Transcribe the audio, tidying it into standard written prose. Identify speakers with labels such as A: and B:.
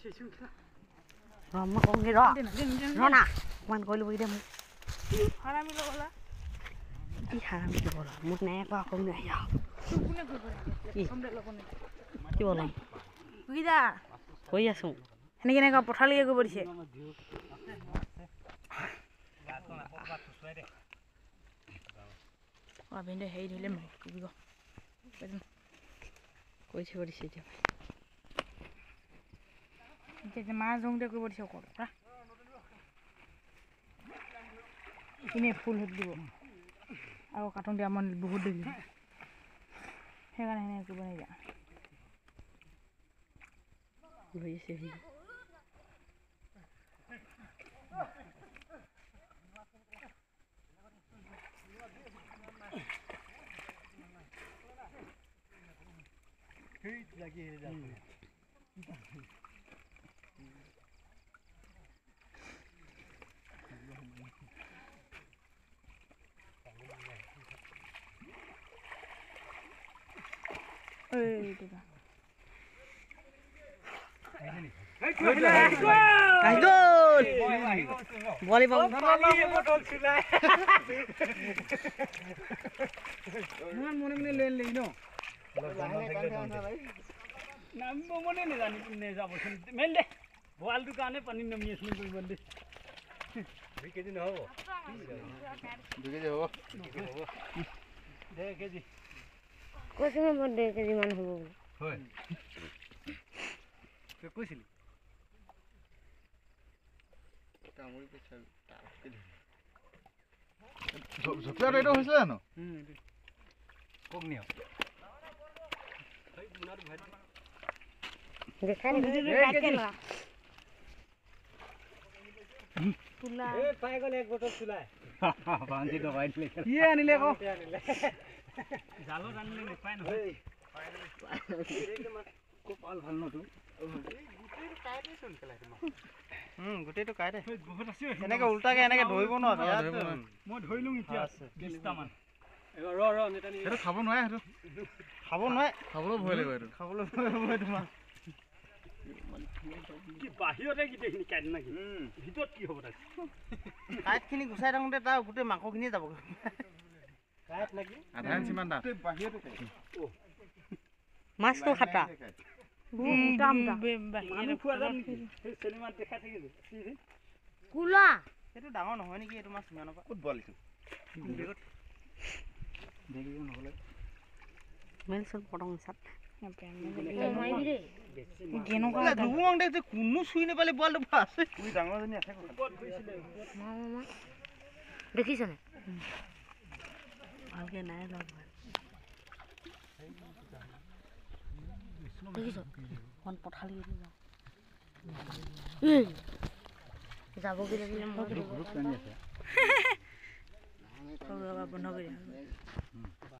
A: Roma con đi đó. Nó nè. Quan coi lui đi mu.
B: Haram lo bola.
A: Đi haram đi bola. Một nè qua con này giờ.
B: Kune koi koi. Samde lo kone.
A: Ki bolam?
B: Gida.
A: Koi asu.
B: Hene kene ka pothali go borise. Wa bende hei dile me kubigo.
A: Koi se borise je.
B: যে মাছ জংতে কই বদিছে কটা ইনে ফুল হত দিব আৰু carton দিয়া মন বহুত দিলি হেগানে হেনে কই বনাই যা
A: Borise hi.
C: Hei lagi ya.
B: এই দিবা
A: Gol! Boleh bang.
C: Man mone mone len lei no. Nambo mone ne jani ne jabo melde. Bal dukane pani nami asmi koi bande. 2 kg na hobo. 2 kg hobo. 2 kg.
A: Koi me bande kg man hobo.
C: Hoy. Ke koisili? কামুৰি পেছা জপিয়া red হৈছে জানো কক নিও ভাই মুনাৰ ভাই
A: দেখা নি কাট के ला
B: তুলা
C: এ পাই গলে এক বটল চুলাই বাঁধি দবাই দিলে কি আনিলে কো জালো আনিলে নে পাই নহয় কপাল ভাল নটো গুটেটো কাইতে চোন খেলাই তোমা গুটেটো কাইতে বহুত আছে এনেকে উল্টাকে এনেকে ধৰিব ন মই ধৰিলুং ইতিয়া 20টা মান ৰ নেটানি এটো খাব নোৱাৰে এটো খাব নোৱাৰে খাবলৈ ভয় লাগে এটো খাবলৈ ভয় তোমাৰ কি বাহিৰতে কি দেখিনি কাইত নাকি ভিতৰত কি হ'ব তাক কাইতখিনি গুছাই থাকোতে তাৰ গুটে মাংসখিনি যাব কাইত নাকি আধান সিমান দা বাহিৰতে ও
A: Mas to khata.
B: দাম দাম
C: মানুহ খোৱা যাম নেকি চিনেমা দেখা থাকিব
B: কুলা
C: এটো ডাঙৰ নহয় নেকি এটো মাছ সিমানৰ পৰা ক'ত বলিছো দেখিব নহলে
A: Melson potong sat.
B: কেনেকুৱা
C: ধুবুং দেখে কোনো চুই নেপালে বলটো আছে তুই ডাঙৰজনী আছে ক'ত গৈছিলে
A: Mama. দেখিছ না? ভালকে নাই লগ দেখিছ কোন পঠালি যাও যাব কি লাগিলে মই
C: গ্ৰুপ কানি আছে
B: বন্ধ কৰি